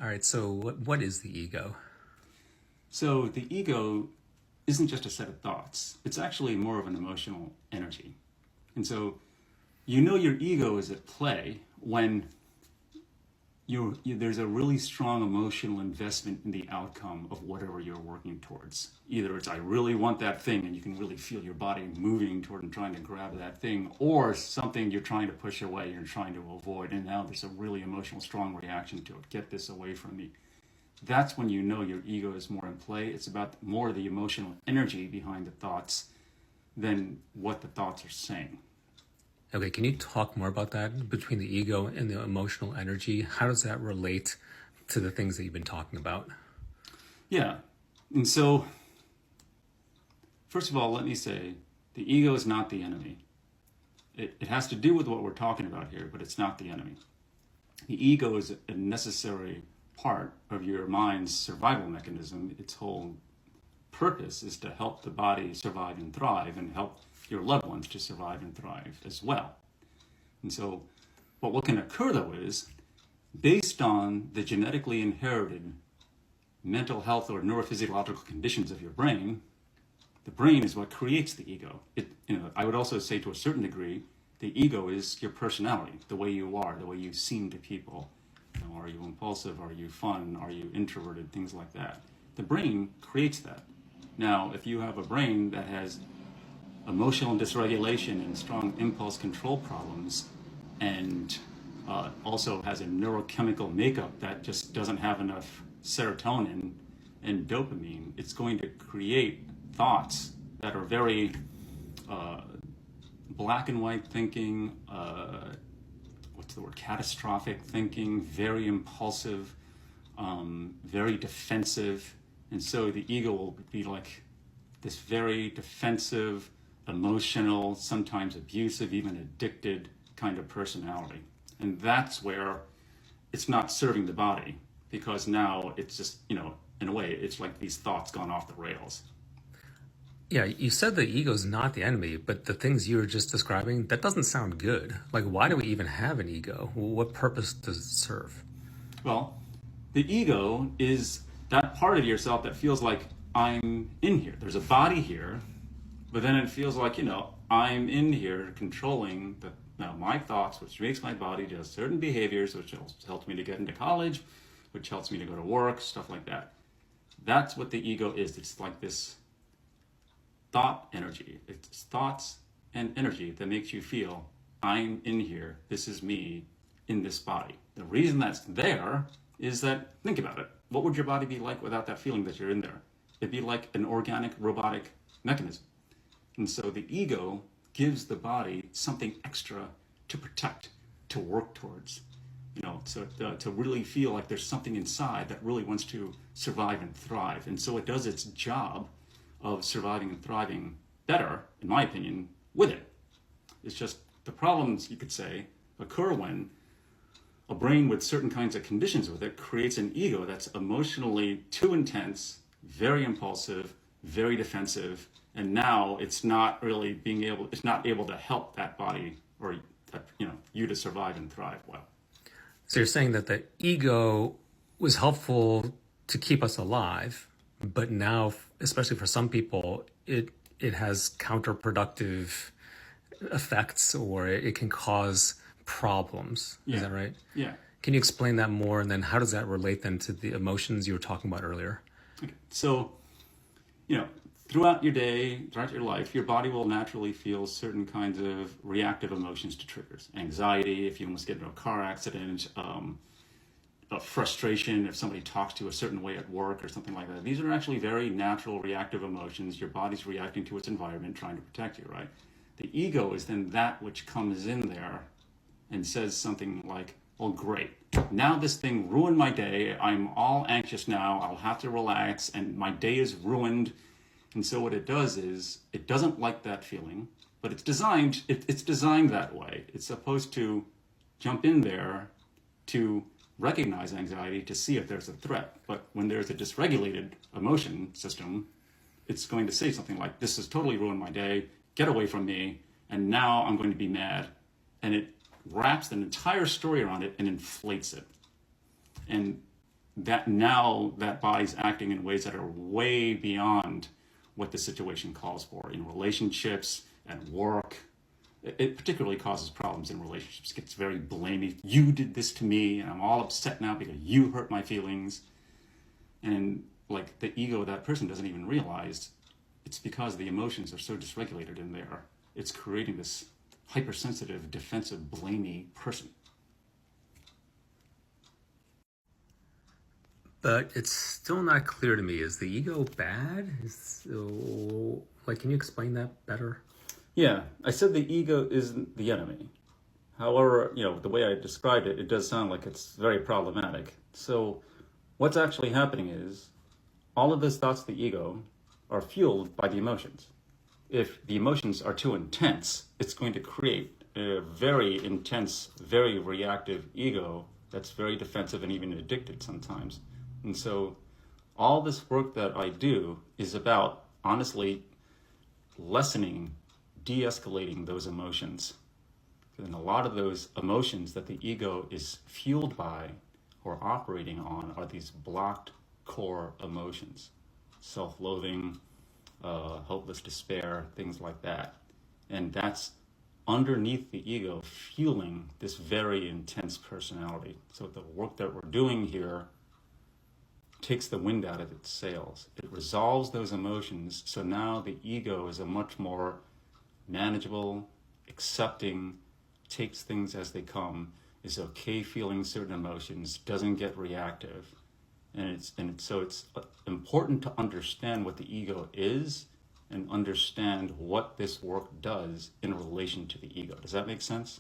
All right, so what is the ego? So the ego isn't just a set of thoughts. It's actually more of an emotional energy. And so you know your ego is at play when there's a really strong emotional investment in the outcome of whatever you're working towards. Either it's I really want that thing and you can really feel your body moving toward and trying to grab that thing, or something you're trying to push away, you're trying to avoid, and now there's a really emotional strong reaction to it. Get this away from me. That's when you know your ego is more in play. It's about more the emotional energy behind the thoughts than what the thoughts are saying. Okay, can you talk more about that between the ego and the emotional energy? How does that relate to the things that you've been talking about? Yeah. And so, first of all, let me say the ego is not the enemy. It has to do with what we're talking about here, but it's not the enemy. The ego is a necessary part of your mind's survival mechanism. Its whole purpose is to help the body survive and thrive and help your loved ones to survive and thrive as well. And so what can occur though is, based on the genetically inherited mental health or neurophysiological conditions of your brain, the brain is what creates the ego. I would also say to a certain degree, the ego is your personality, the way you are, the way you seem to people. Are you impulsive? Are you fun? Are you introverted? Things like that. The brain creates that. Now, if you have a brain that has emotional dysregulation and strong impulse control problems, and also has a neurochemical makeup that just doesn't have enough serotonin and dopamine, it's going to create thoughts that are very black and white thinking, catastrophic thinking, very impulsive, very defensive. And so the ego will be like this very defensive, emotional, sometimes abusive, even addicted kind of personality. And that's where it's not serving the body, because now it's just, in a way, it's like these thoughts gone off the rails. Yeah, you said the ego is not the enemy, but the things you were just describing, that doesn't sound good. Like, why do we even have an ego? What purpose does it serve? Well, the ego is that part of yourself that feels like I'm in here. There's a body here, but then it feels like, I'm in here controlling my thoughts, which makes my body do certain behaviors, which helps me to get into college, which helps me to go to work, stuff like that. That's what the ego is. It's like this thought energy. It's thoughts and energy that makes you feel I'm in here. This is me in this body. The reason that's there is that, think about it. What would your body be like without that feeling that you're in there? It'd be like an organic robotic mechanism. And so the ego gives the body something extra to protect, to work towards, to really feel like there's something inside that really wants to survive and thrive. And so it does its job of surviving and thriving better, in my opinion, with it. It's just the problems, you could say, occur when a brain with certain kinds of conditions with it creates an ego that's emotionally too intense, very impulsive, very defensive, and now it's not able to help that body or you to survive and thrive well. So you're saying that the ego was helpful to keep us alive, but now, especially for some people, it has counterproductive effects, or it can cause problems. Yeah. Is that right? Yeah. Can you explain that more? And then how does that relate then to the emotions you were talking about earlier? Okay. So, throughout your day, throughout your life, your body will naturally feel certain kinds of reactive emotions to triggers. Anxiety, if you almost get into a car accident, frustration if somebody talks to you a certain way at work or something like that. These are actually very natural reactive emotions. Your body's reacting to its environment, trying to protect you, right? The ego is then that which comes in there and says something like, well, great. Now this thing ruined my day. I'm all anxious now. I'll have to relax and my day is ruined. And so what it does is it doesn't like that feeling, but it's designed that way. It's supposed to jump in there to recognize anxiety to see if there's a threat. But when there's a dysregulated emotion system, it's going to say something like, this has totally ruined my day, get away from me, and now I'm going to be mad. And it wraps an entire story around it and inflates it. And that now that body's acting in ways that are way beyond what the situation calls for in relationships and work. It particularly causes problems in relationships. It gets very blamey. You did this to me, and I'm all upset now because you hurt my feelings. And like the ego of that person doesn't even realize it's because the emotions are so dysregulated in there. It's creating this hypersensitive, defensive, blamey person. But it's still not clear to me. Is the ego bad? Can you explain that better? Yeah, I said the ego isn't the enemy. However, the way I described it, it does sound like it's very problematic. So what's actually happening is all of those thoughts of the ego are fueled by the emotions. If the emotions are too intense, it's going to create a very intense, very reactive ego that's very defensive and even addicted sometimes. And so all this work that I do is about honestly lessening, de-escalating those emotions. And a lot of those emotions that the ego is fueled by or operating on are these blocked core emotions. Self-loathing, hopeless despair, things like that. And that's underneath the ego fueling this very intense personality. So the work that we're doing here takes the wind out of its sails. It resolves those emotions, so now the ego is a much more manageable, accepting, takes things as they come, is okay feeling certain emotions, doesn't get reactive. So it's important to understand what the ego is and understand what this work does in relation to the ego. Does that make sense?